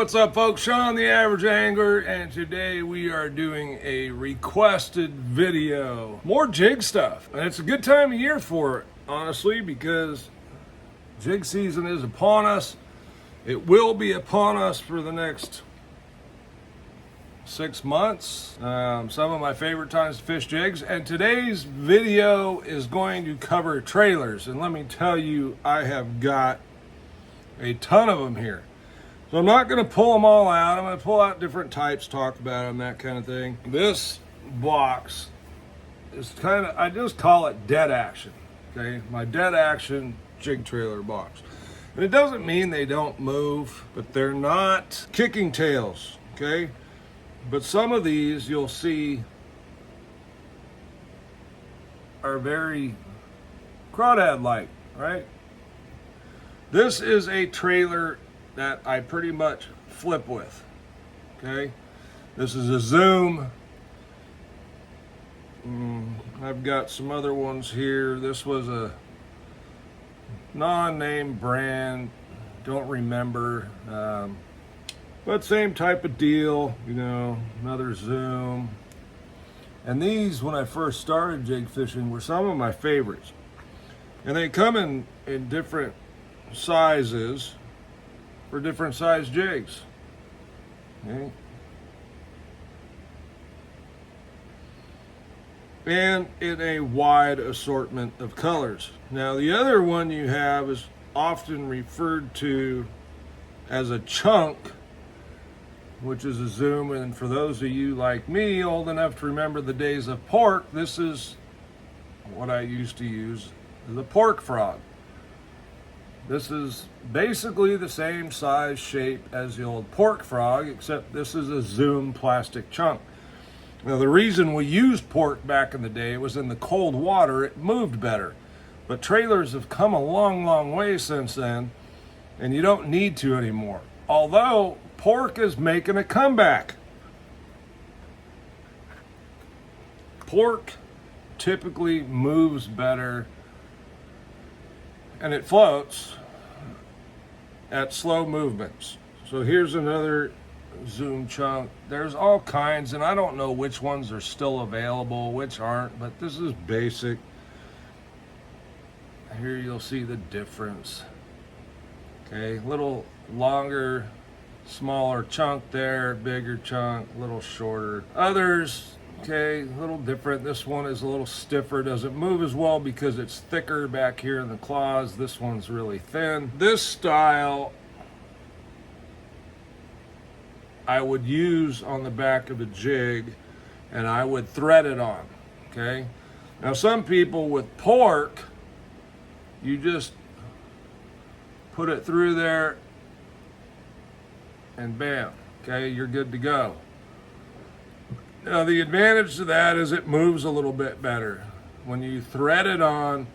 What's up, folks? Sean the Average Angler, and today we are doing a requested video. More jig stuff, and it's a good time of year for it, honestly, because jig season is upon us. It will be upon us for the next 6 months. Some of my favorite times to fish jigs, and today's video is going to cover trailers. And let me tell you, I have got a ton of them here. So I'm not going to pull them all out. I'm going to pull out different types, talk about them, that kind of thing. This box is kind of, I just call it dead action, okay? My dead action jig trailer box. And it doesn't mean they don't move, but they're not kicking tails, okay? But some of these you'll see are very crawdad-like, right? This is a trailer that I pretty much flip with, okay? This is a Zoom. I've got some other ones here. This was a non-name brand, don't remember, but same type of deal, you know, another Zoom. And these, when I first started jig fishing, were some of my favorites. And they come in different sizes for different size jigs. Okay. And in a wide assortment of colors. Now the other one you have is often referred to as a chunk, which is a Zoom, and for those of you like me old enough to remember the days of pork, this is what I used to use, the pork frog. This is basically the same size shape as the old pork frog, except this is a Zoom plastic chunk. Now the reason we used pork back in the day was in the cold water, it moved better. But trailers have come a long, long way since then, and you don't need to anymore. Although pork is making a comeback. Pork typically moves better and it floats at slow movements. So here's another Zoom chunk. There's all kinds, and I don't know which ones are still available, which aren't, but this is basic. Here you'll see the difference. Okay, little longer, smaller chunk there, bigger chunk, a little shorter. Others, okay, a little different. This one is a little stiffer, doesn't move as well because it's thicker back here in the claws. This one's really thin. This style I would use on the back of a jig, and I would thread it on, okay? Now some people with pork, you just put it through there and bam, okay, you're good to go. Now the advantage to that is it moves a little bit better. When you thread it on,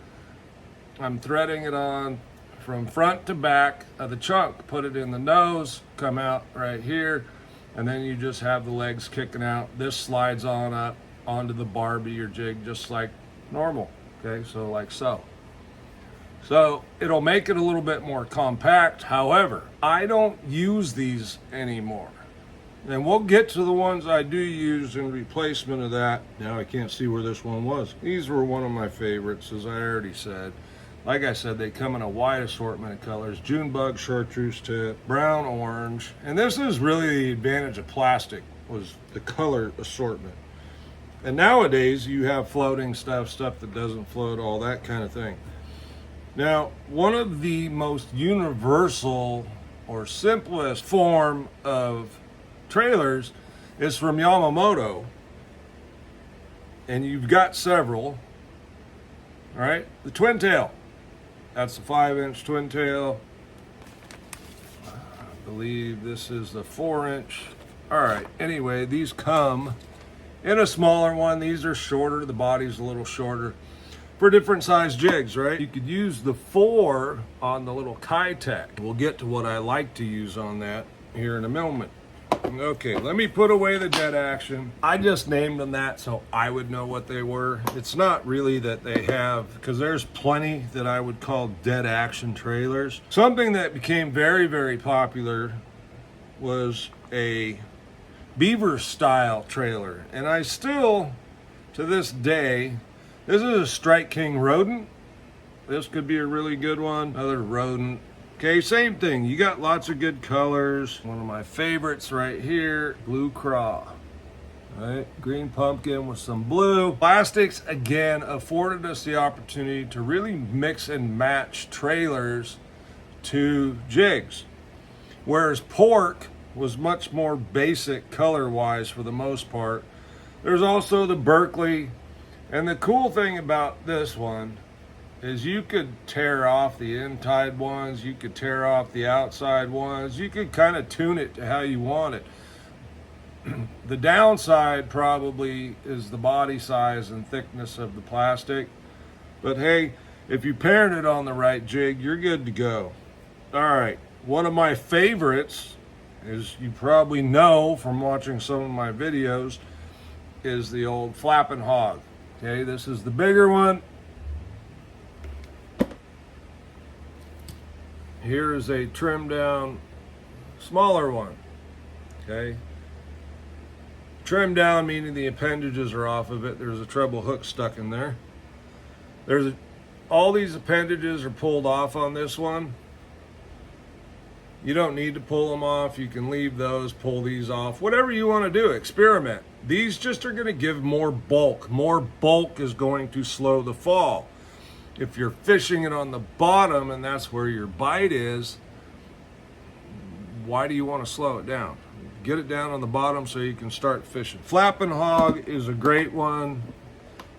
I'm threading it on from front to back of the chunk. Put it in the nose, come out right here, and then you just have the legs kicking out. This slides on up onto the barb of your jig just like normal, okay, so like so. So it'll make it a little bit more compact. However, I don't use these anymore. And we'll get to the ones I do use in replacement of that. Now I can't see where this one was. These were one of my favorites, as I already said. Like I said, they come in a wide assortment of colors. June bug, chartreuse tip, brown, orange. And this is really the advantage of plastic, was the color assortment. And nowadays you have floating stuff that doesn't float, all that kind of thing. Now, one of the most universal or simplest form of trailers is from Yamamoto, and you've got several. All right, the twin tail, that's the 5-inch twin tail. I believe this is the 4-inch. All right, anyway, these come in a smaller one. These are shorter, the body's a little shorter for different size jigs, right? You could use the 4 on the little Kitech. We'll get to what I like to use on that here in a moment. Okay, let me put away the dead action. I just named them that so I would know what they were. It's not really that they have, because there's plenty that I would call dead action trailers. Something that became very, very popular was a beaver style trailer, and I still, to this day, this is a Strike King rodent. This could be a really good one. Another rodent. Okay, same thing. You got lots of good colors. One of my favorites right here, blue Craw. Right, green pumpkin with some blue. Plastics, again, afforded us the opportunity to really mix and match trailers to jigs. Whereas pork was much more basic color-wise for the most part. There's also the Berkeley. And the cool thing about this one is you could tear off the inside ones, you could tear off the outside ones, you could kind of tune it to how you want it. The downside probably is the body size and thickness of the plastic. But hey, if you parent it on the right jig, you're good to go. All right, one of my favorites, as you probably know from watching some of my videos, is the old flappin' hog. Okay, this is the bigger one. Here is a trimmed down, smaller one. Okay, trimmed down meaning the appendages are off of it. There's a treble hook stuck in there. All these appendages are pulled off on this one. You don't need to pull them off. You can leave those, pull these off, whatever you want to do, experiment. These just are going to give more bulk. More bulk is going to slow the fall. If you're fishing it on the bottom and that's where your bite is, why do you want to slow it down? Get it down on the bottom so you can start fishing. Flappin' hog is a great one.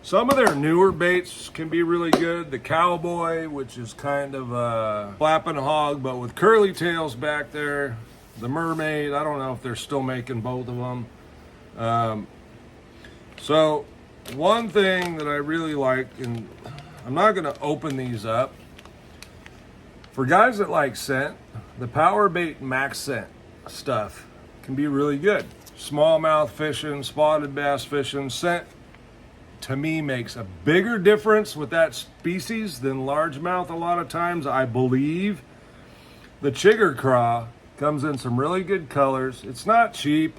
Some of their newer baits can be really good. The Cowboy, which is kind of a flappin' hog, but with curly tails back there. The Mermaid, I don't know if they're still making both of them. So one thing that I really like, and I'm not going to open these up, for guys that like scent, the Power Bait Max Scent stuff can be really good. Smallmouth fishing, spotted bass fishing, scent to me makes a bigger difference with that species than largemouth a lot of times, I believe. The Chigger Craw comes in some really good colors. It's not cheap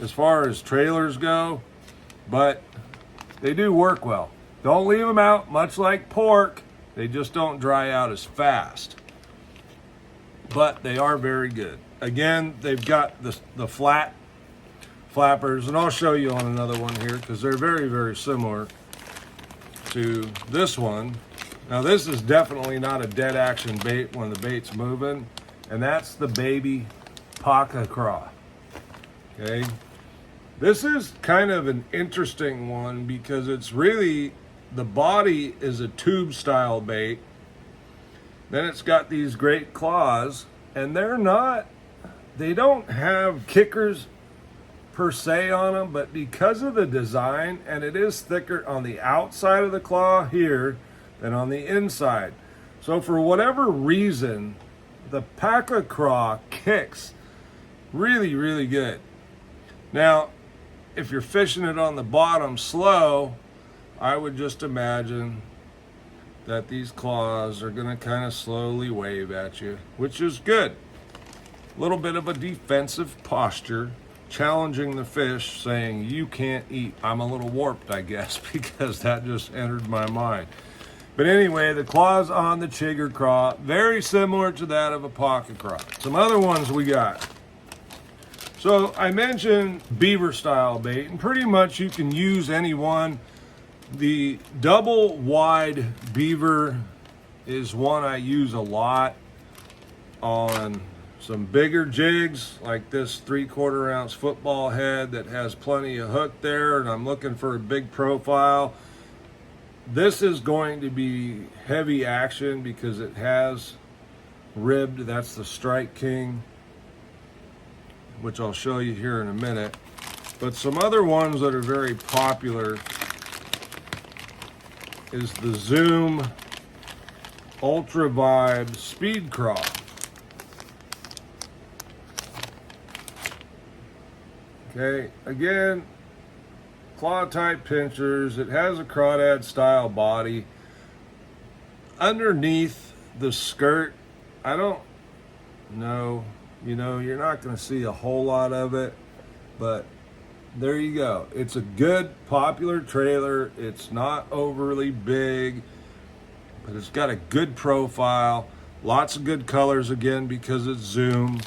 as far as trailers go, but they do work well. Don't leave them out, much like pork. They just don't dry out as fast. But they are very good. Again, they've got the flat flappers, and I'll show you on another one here because they're very, very similar to this one. Now this is definitely not a dead action bait when the bait's moving, and that's the baby Paca Craw. Okay, this is kind of an interesting one because it's really, the body is a tube style bait. Then it's got these great claws, and they don't have kickers per se on them, but because of the design, and it is thicker on the outside of the claw here than on the inside. So for whatever reason, the Paca Craw kicks really, really good. Now, if you're fishing it on the bottom slow, I would just imagine that these claws are going to kind of slowly wave at you, which is good. A little bit of a defensive posture, challenging the fish, saying, you can't eat. I'm a little warped, I guess, because that just entered my mind. But anyway, the claws on the Chigger Craw, very similar to that of a Paca Craw. Some other ones we got. So I mentioned beaver style bait, and pretty much you can use any one. The double wide beaver is one I use a lot on some bigger jigs, like this 3/4 ounce football head that has plenty of hook there, and I'm looking for a big profile. This is going to be heavy action because it has ribbed. That's the Strike King, which I'll show you here in a minute. But some other ones that are very popular is the Zoom Ultra Vibe Speed Craw. Okay, again, claw type pinchers. It has a crawdad style body. Underneath the skirt, I don't know You know, you're not going to see a whole lot of it, but there you go. It's a good, popular trailer. It's not overly big, but it's got a good profile. Lots of good colors, again, because it's Zoom.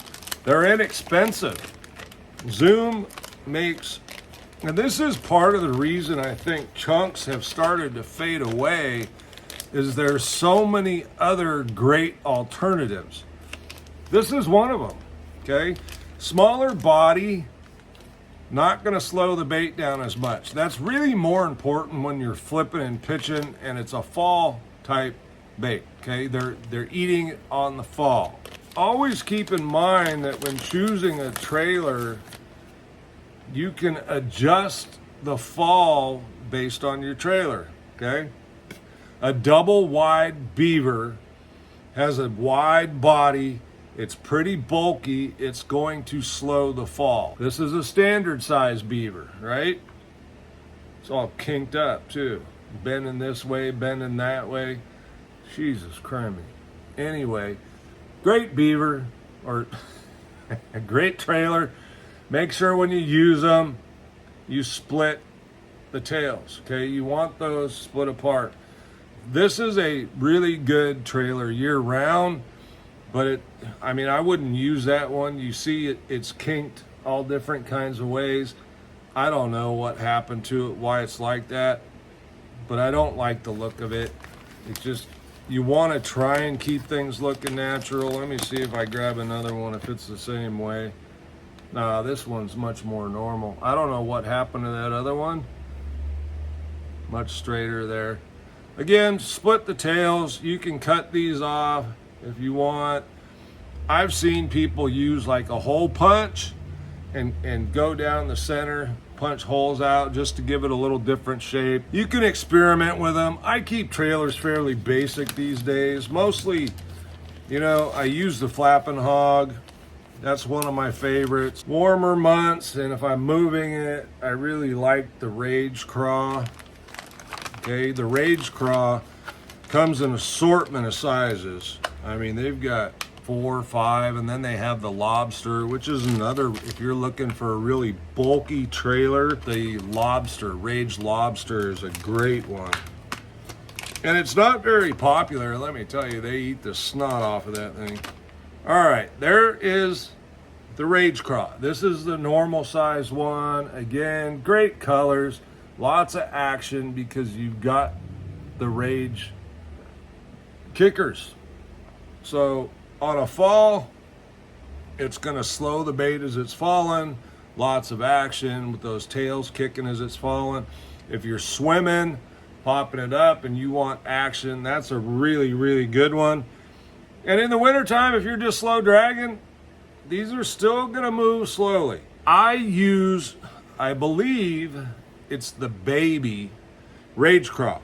They're inexpensive. Zoom makes, and this is part of the reason I think chunks have started to fade away, is there's so many other great alternatives. This is one of them, okay? Smaller body, not gonna slow the bait down as much. That's really more important when you're flipping and pitching and it's a fall type bait, okay? They're eating on the fall. Always keep in mind that when choosing a trailer, you can adjust the fall based on your trailer, okay? A double wide beaver has a wide body. It's pretty bulky. It's going to slow the fall. This is a standard size beaver, right? It's all kinked up too. Bending this way, bending that way. Jesus Christ. Anyway, great beaver, or a great trailer. Make sure when you use them, you split the tails, okay? You want those split apart. This is a really good trailer year round, but I wouldn't use that one. You see it's kinked all different kinds of ways. I don't know what happened to it, why it's like that, but I don't like the look of it. It's just, you want to try and keep things looking natural. Let me see if I grab another one if it's the same way. Nah, this one's much more normal. I don't know what happened to that other one. Much straighter there. Again, split the tails. You can cut these off if you want. I've seen people use like a hole punch and go down the center, punch holes out just to give it a little different shape. You can experiment with them. I keep trailers fairly basic these days. Mostly, you know, I use the flappin hog. That's one of my favorites. Warmer months, and if I'm moving it, I really like the Rage Craw. Okay, the Rage Craw comes in an assortment of sizes. I mean, they've got 4, 5, and then they have the Lobster, which is another, if you're looking for a really bulky trailer, the Lobster, Rage Lobster is a great one. And it's not very popular, let me tell you, they eat the snot off of that thing. All right, there is the Rage Craw. This is the normal size one. Again, great colors, lots of action because you've got the Rage kickers. So on a fall, it's gonna slow the bait as it's falling. Lots of action with those tails kicking as it's falling. If you're swimming, popping it up and you want action, that's a really, really good one. And in the wintertime, if you're just slow dragging, these are still gonna move slowly. I believe it's the baby Rage Craw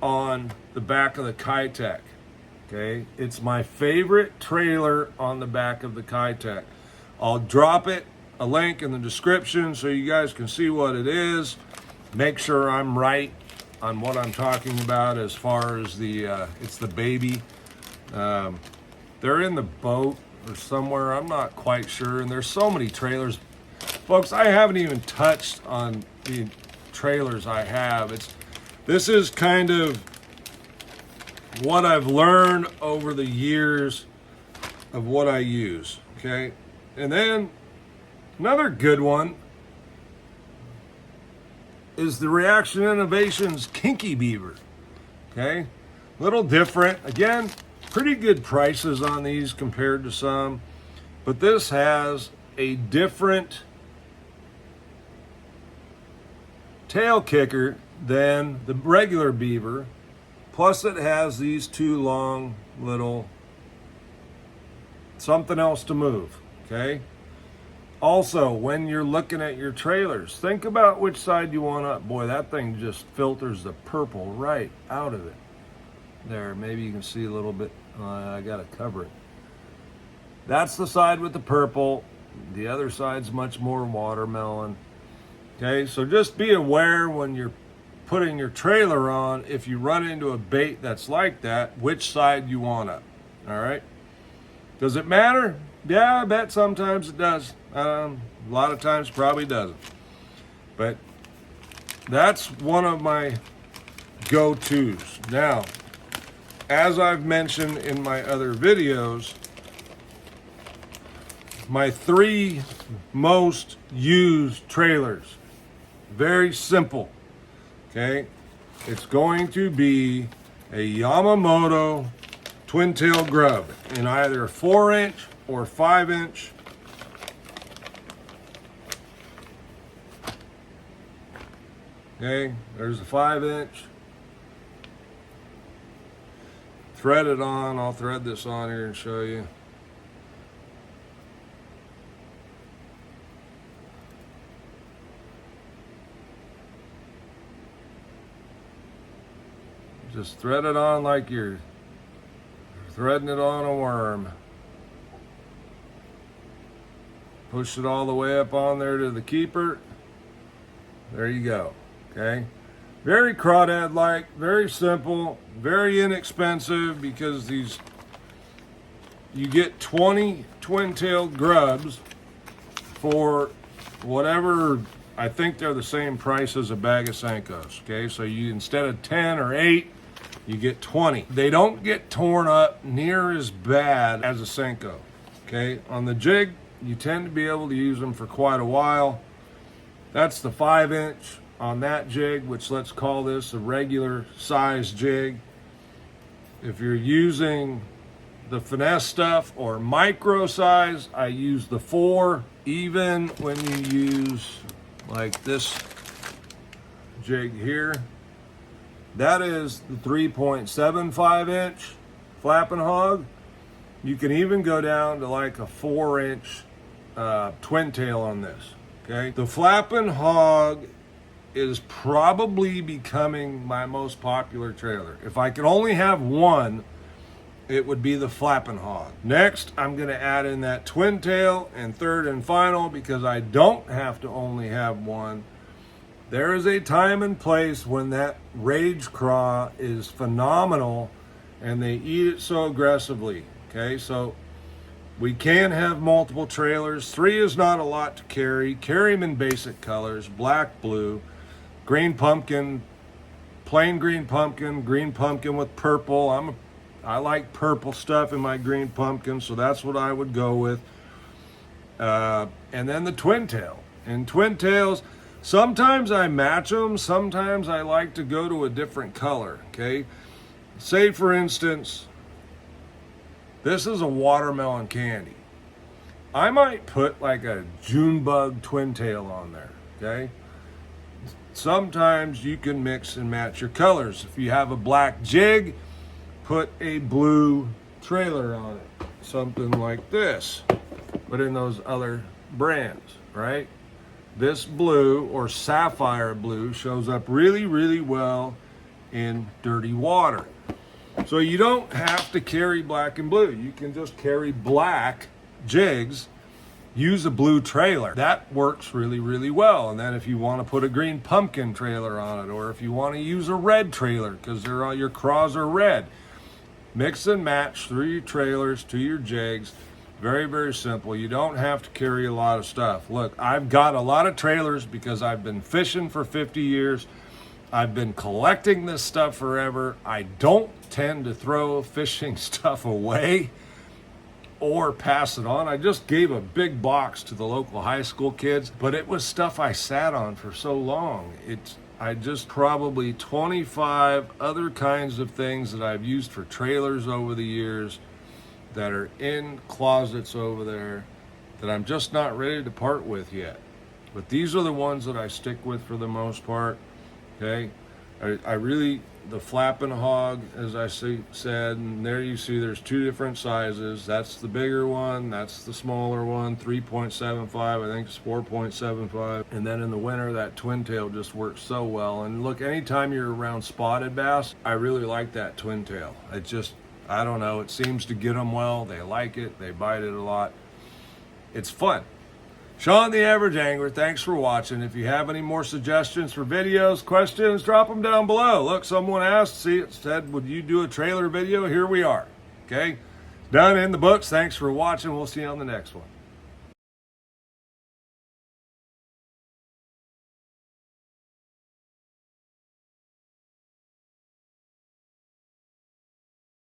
on the back of the Kitech. Okay, it's my favorite trailer on the back of the Kitech. I'll drop a link in the description so you guys can see what it is. Make sure I'm right on what I'm talking about as far as it's the baby. They're in the boat or somewhere, I'm not quite sure, and there's so many trailers. Folks, I haven't even touched on the trailers I have. This is kind of what I've learned over the years of what I use, okay? And then another good one is the Reaction Innovations Kinky Beaver, okay? Little different. Again, pretty good prices on these compared to some, but this has a different tail kicker than the regular beaver. Plus it has these two long little something else to move, okay? Also, when you're looking at your trailers, think about which side you want up. Boy, that thing just filters the purple right out of it. There, maybe you can see a little bit. I gotta cover it. That's the side with the purple. The other side's much more watermelon. Okay, so just be aware when you're putting your trailer on, if you run into a bait that's like that, which side you want up. All right? Does it matter? Yeah, I bet sometimes it does. A lot of times probably doesn't. But that's one of my go-tos. Now, as I've mentioned in my other videos, my 3 most used trailers, very simple, okay? It's going to be a Yamamoto twin tail grub in either 4-inch or 5-inch. Okay, there's a 5-inch. Thread it on. I'll thread this on here and show you. Just thread it on like you're threading it on a worm. Push it all the way up on there to the keeper. There you go. Okay. Very crawdad-like, very simple, very inexpensive, because you get 20 twin-tailed grubs for whatever. I think they're the same price as a bag of Senkos. Okay, so you, instead of 10 or 8, you get 20. They don't get torn up near as bad as a Senko. Okay, on the jig, you tend to be able to use them for quite a while. That's the 5-inch on that jig, which let's call this a regular size jig. If you're using the finesse stuff or micro size, I use the 4. Even when you use like this jig here, that is the 3.75-inch flappin' hog. You can even go down to like a 4-inch twin tail on this. Okay, the flappin' hog is probably becoming my most popular trailer. If I could only have one, it would be the flappin' hog. Next, I'm going to add in that twin tail, and third and final, because I don't have to only have one, there is a time and place when that rage craw is phenomenal and they eat it so aggressively. Okay, so we can have multiple trailers. 3 is not a lot to carry. Carry them in basic colors: black, blue, green pumpkin, plain green pumpkin with purple. I like purple stuff in my green pumpkin, so that's what I would go with. And then the twin tail. And twin tails, sometimes I match them, sometimes I like to go to a different color, okay? Say, for instance, this is a watermelon candy. I might put like a June bug twin tail on there, okay? Sometimes you can mix and match your colors. If you have a black jig, put a blue trailer on it. Something like this, but in those other brands, right? This blue or sapphire blue shows up really, really well in dirty water. So you don't have to carry black and blue. You can just carry black jigs, use a blue trailer. That works really, really well. And then if you want to put a green pumpkin trailer on it, or if you want to use a red trailer because your craws are red, mix and match through your trailers to your jigs. Very, very simple. You don't have to carry a lot of stuff. Look, I've got a lot of trailers because I've been fishing for 50 years. I've been collecting this stuff forever. I don't tend to throw fishing stuff away or pass it on. I just gave a big box to the local high school kids, but it was stuff I sat on for so long. I just probably 25 other kinds of things that I've used for trailers over the years that are in closets over there that I'm just not ready to part with yet. But these are the ones that I stick with for the most part. Okay, I really, the flappin' hog, as I said, and there you see there's 2 different sizes. That's the bigger one, that's the smaller one, 3.75, I think it's 4.75. And then in the winter, that twin tail just works so well. And look, anytime you're around spotted bass, I really like that twin tail. It just, I don't know, it seems to get them well. They like it, they bite it a lot. It's fun. Sean the Average Angler, thanks for watching. If you have any more suggestions for videos, questions, drop them down below. Look, someone asked, said, would you do a trailer video? Here we are, okay? Done in the books. Thanks for watching. We'll see you on the next one.